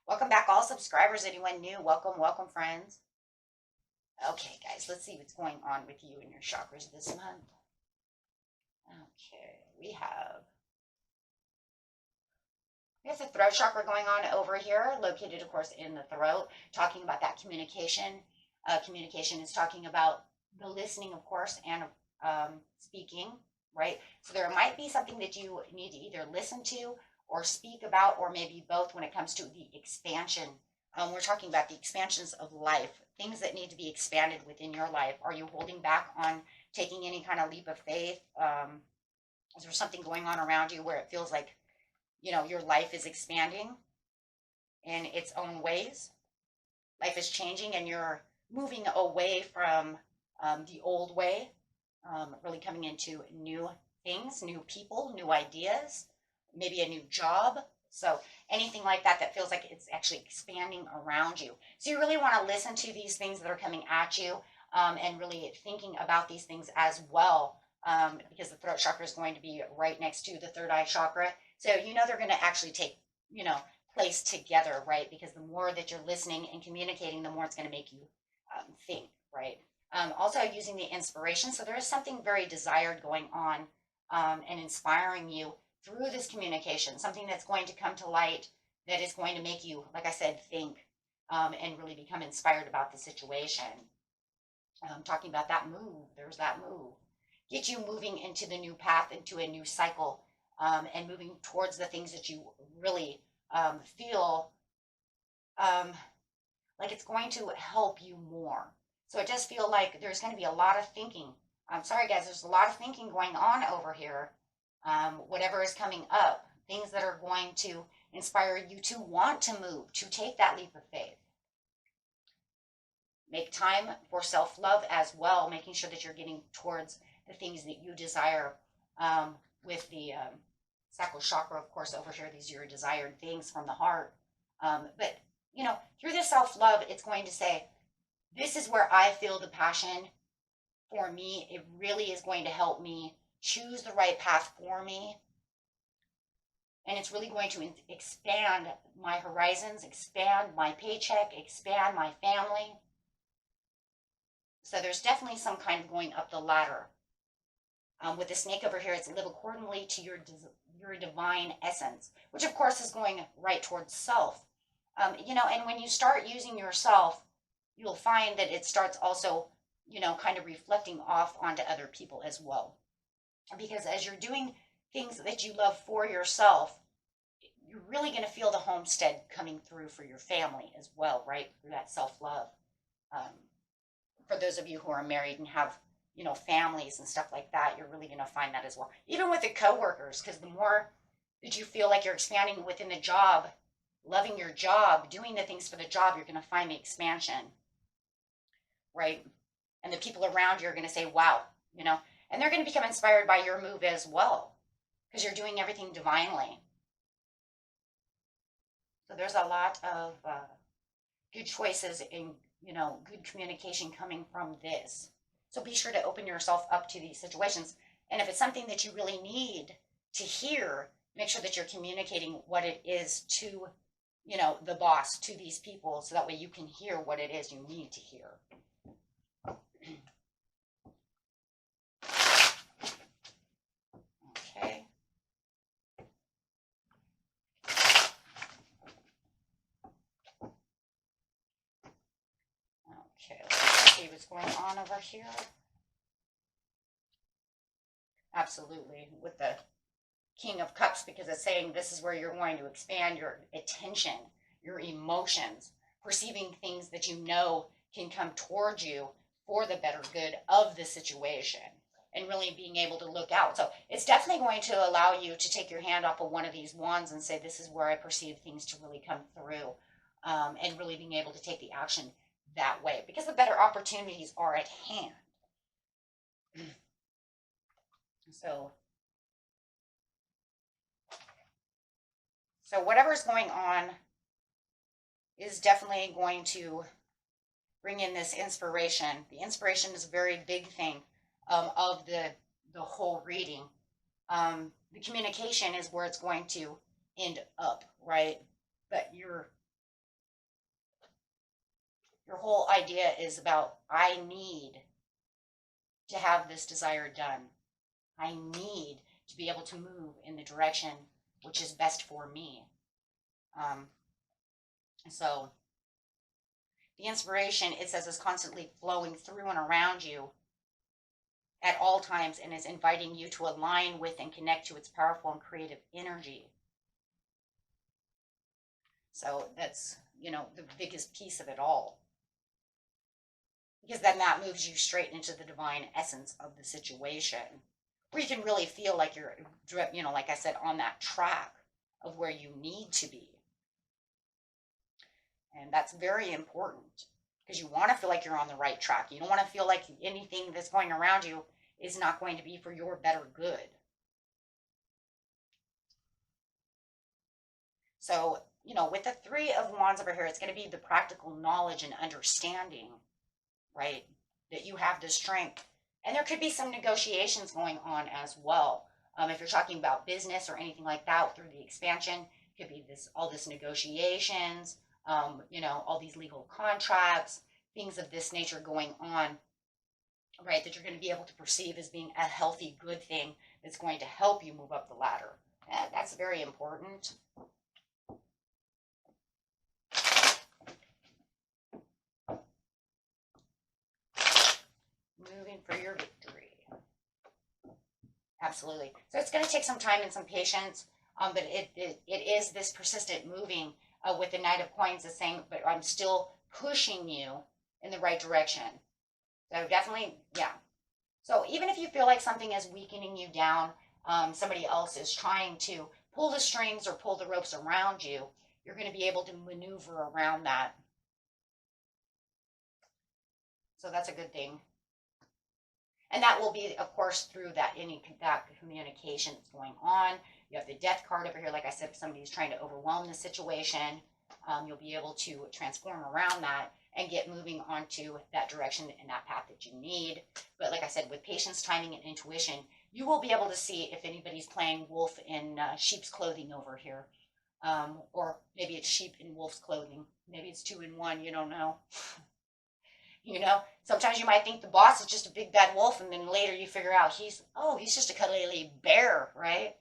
Welcome back, all subscribers. Anyone new? Welcome, welcome, friends. Okay, guys, let's see what's going on with you and your chakras this month. Okay, we have the throat chakra going on over here, located, of course, in the throat, talking about that communication. Communication is talking about the listening, of course, and speaking, right? So there might be something that you need to either listen to or speak about, or maybe both when it comes to the expansion. We're talking about the expansions of life, things that need to be expanded within your life. Are you holding back on taking any kind of leap of faith? Is there something going on around you where it feels like, your life is expanding in its own ways? Life is changing and you're moving away from the old way, really coming into new things, new people, new ideas, maybe a new job. So anything like that that feels like it's actually expanding around you. So you really want to listen to these things that are coming at you, and really thinking about these things as well, because the throat chakra is going to be right next to the third eye chakra. So they're going to actually take, place together, right? Because the more that you're listening and communicating, the more it's going to make you think, right? Also using the inspiration. So there is something very desired going on, and inspiring you through this communication, something that's going to come to light that is going to make you, like I said, think, and really become inspired about the situation. Talking about that move, there's that move. Get you moving into the new path, into a new cycle, and moving towards the things that you really feel like it's going to help you more. So it does feel like there's going to be a lot of thinking. I'm sorry, guys, there's a lot of thinking going on over here. Whatever is coming up, things that are going to inspire you to want to move, to take that leap of faith. Make time for self-love as well, making sure that you're getting towards the things that you desire, with the sacral chakra, of course, over here. These are your desired things from the heart. But, through this self-love, it's going to say, this is where I feel the passion for me. It really is going to help me choose the right path for me. And it's really going to expand my horizons, expand my paycheck, expand my family. So there's definitely some kind of going up the ladder. With the snake over here, it's live accordingly to your divine essence, which of course is going right towards self. And when you start using yourself, you'll find that it starts also, kind of reflecting off onto other people as well. Because as you're doing things that you love for yourself, you're really going to feel the homestead coming through for your family as well, right? Through that self-love. For those of you who are married and have, families and stuff like that, you're really going to find that as well. Even with the coworkers, because the more that you feel like you're expanding within the job, loving your job, doing the things for the job, you're going to find the expansion, right? And the people around you are going to say, wow, and they're going to become inspired by your move as well, because you're doing everything divinely. So there's a lot of good choices and, good communication coming from this. So be sure to open yourself up to these situations. And if it's something that you really need to hear, make sure that you're communicating what it is to, the boss, to these people, so that way you can hear what it is you need to hear. Okay. Okay, let's see what's going on over here. Absolutely, with the King of Cups, because it's saying this is where you're going to expand your attention, your emotions, perceiving things that can come towards you for the better good of the situation. and really being able to look out. So it's definitely going to allow you to take your hand off of one of these wands and say, this is where I perceive things to really come through, and really being able to take the action that way, because the better opportunities are at hand. So whatever's going on is definitely going to bring in this inspiration. The inspiration is a very big thing, of the whole reading. The communication is where it's going to end up, right? But your whole idea is about, I need to have this desire done. I need to be able to move in the direction which is best for me. So the inspiration, it says, is constantly flowing through and around you at all times, and is inviting you to align with and connect to its powerful and creative energy. So that's, the biggest piece of it all. Because then that moves you straight into the divine essence of the situation, where you can really feel like you're, like I said, on that track of where you need to be. And that's very important, because you want to feel like you're on the right track. You don't want to feel like anything that's going around you is not going to be for your better good. So, with the Three of Wands over here, it's going to be the practical knowledge and understanding, right? That you have the strength. And there could be some negotiations going on as well. If you're talking about business or anything like that through the expansion, it could be all this negotiations, all these legal contracts, things of this nature going on, right? That you're going to be able to perceive as being a healthy, good thing that's going to help you move up the ladder. That's very important. Moving for your victory. Absolutely. So it's going to take some time and some patience, but it is this persistent moving, with the Knight of Coins is saying, but I'm still pushing you in the right direction. So definitely, yeah. So even if you feel like something is weakening you down, somebody else is trying to pull the strings or pull the ropes around you, you're going to be able to maneuver around that. So that's a good thing. And that will be, of course, through that communication that's going on. You have the Death card over here. Like I said, if somebody's trying to overwhelm the situation, you'll be able to transform around that and get moving onto that direction and that path that you need. But like I said, with patience, timing, and intuition, you will be able to see if anybody's playing wolf in sheep's clothing over here. Or maybe it's sheep in wolf's clothing. Maybe it's 2 in 1. You don't know. Sometimes you might think the boss is just a big bad wolf, and then later you figure out he's just a cuddly bear, right?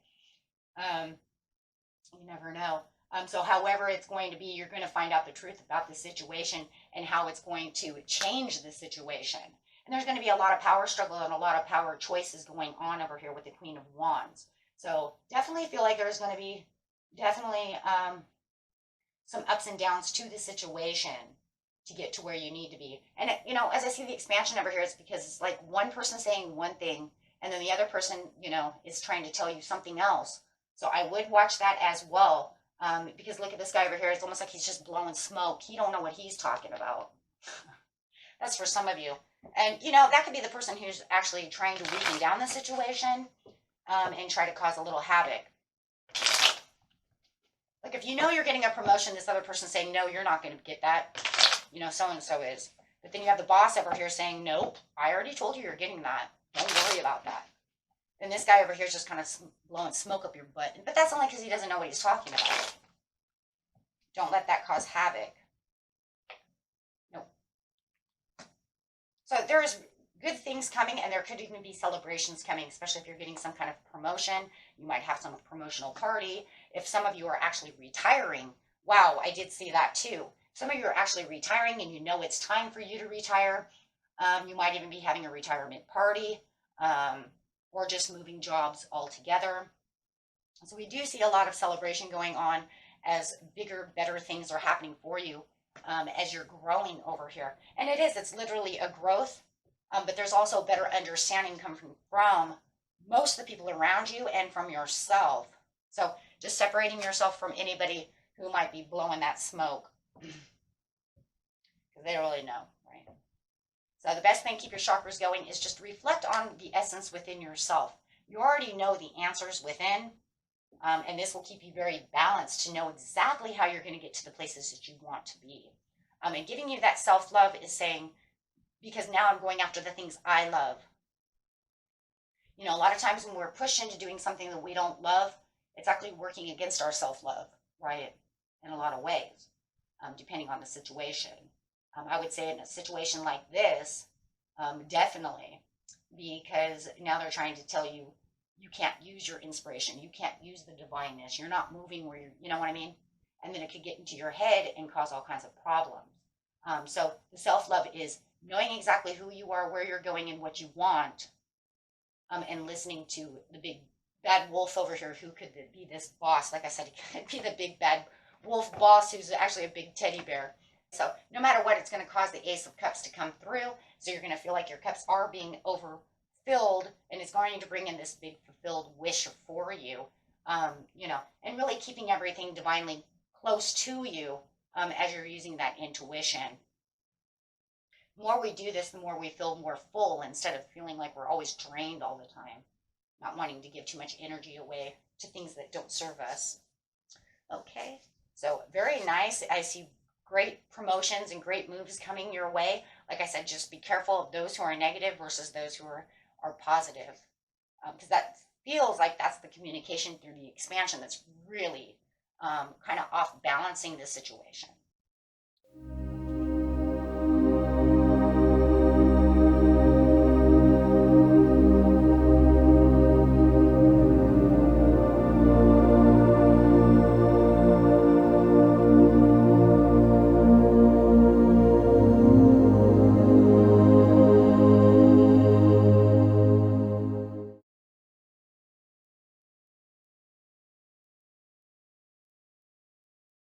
You never know. So however it's going to be, you're going to find out the truth about the situation and how it's going to change the situation. And there's going to be a lot of power struggle and a lot of power choices going on over here with the Queen of Wands. So definitely feel like there's going to be some ups and downs to the situation to get to where you need to be. And as I see the expansion over here, it's because it's like one person saying one thing, and then the other person, is trying to tell you something else. So I would watch that as well, because look at this guy over here. It's almost like he's just blowing smoke. He don't know what he's talking about. That's for some of you. And, that could be the person who's actually trying to weaken down the situation, and try to cause a little havoc. Like if you're getting a promotion, this other person saying, no, you're not going to get that. So-and-so is. But then you have the boss over here saying, nope, I already told you you're getting that. Don't worry about that. And this guy over here is just kind of blowing smoke up your butt. But that's only because he doesn't know what he's talking about. Don't let that cause havoc. Nope. So there's good things coming, and there could even be celebrations coming, especially if you're getting some kind of promotion. You might have some promotional party. If some of you are actually retiring, wow, I did see that too. Some of you are actually retiring and it's time for you to retire. You might even be having a retirement party, or just moving jobs altogether. So we do see a lot of celebration going on as bigger, better things are happening for you, as you're growing over here. And it's literally a growth But there's also better understanding coming from most of the people around you and from yourself. So just separating yourself from anybody who might be blowing that smoke, because they don't really know, right? So the best thing to keep your chakras going is just reflect on the essence within yourself. You already know the answers within, and this will keep you very balanced to know exactly how you're going to get to the places that you want to be. And giving you that self-love is saying, because now I'm going after the things I love. You know, a lot of times when we're pushed into doing something that we don't love, it's actually working against our self-love, right? In a lot of ways, depending on the situation. I would say in a situation like this, definitely, because now they're trying to tell you, you can't use your inspiration. You can't use the divineness. You're not moving where you're, you know what I mean? And then it could get into your head and cause all kinds of problems. So the self-love is knowing exactly who you are, where you're going, and what you want, and listening to the big bad wolf over here who could be this boss. Like I said, he could be the big bad wolf boss who's actually a big teddy bear. So no matter what, it's going to cause the Ace of Cups to come through. So you're going to feel like your cups are being overfilled, and it's going to bring in this big fulfilled wish for you, you know, and really keeping everything divinely close to you as you're using that intuition. The more we do this, the more we feel more full instead of feeling like we're always drained all the time, not wanting to give too much energy away to things that don't serve us. Okay, so very nice. I see great promotions and great moves coming your way. Like I said, just be careful of those who are negative versus those who are positive, because that feels like that's the communication through the expansion that's really kind of off balancing the situation.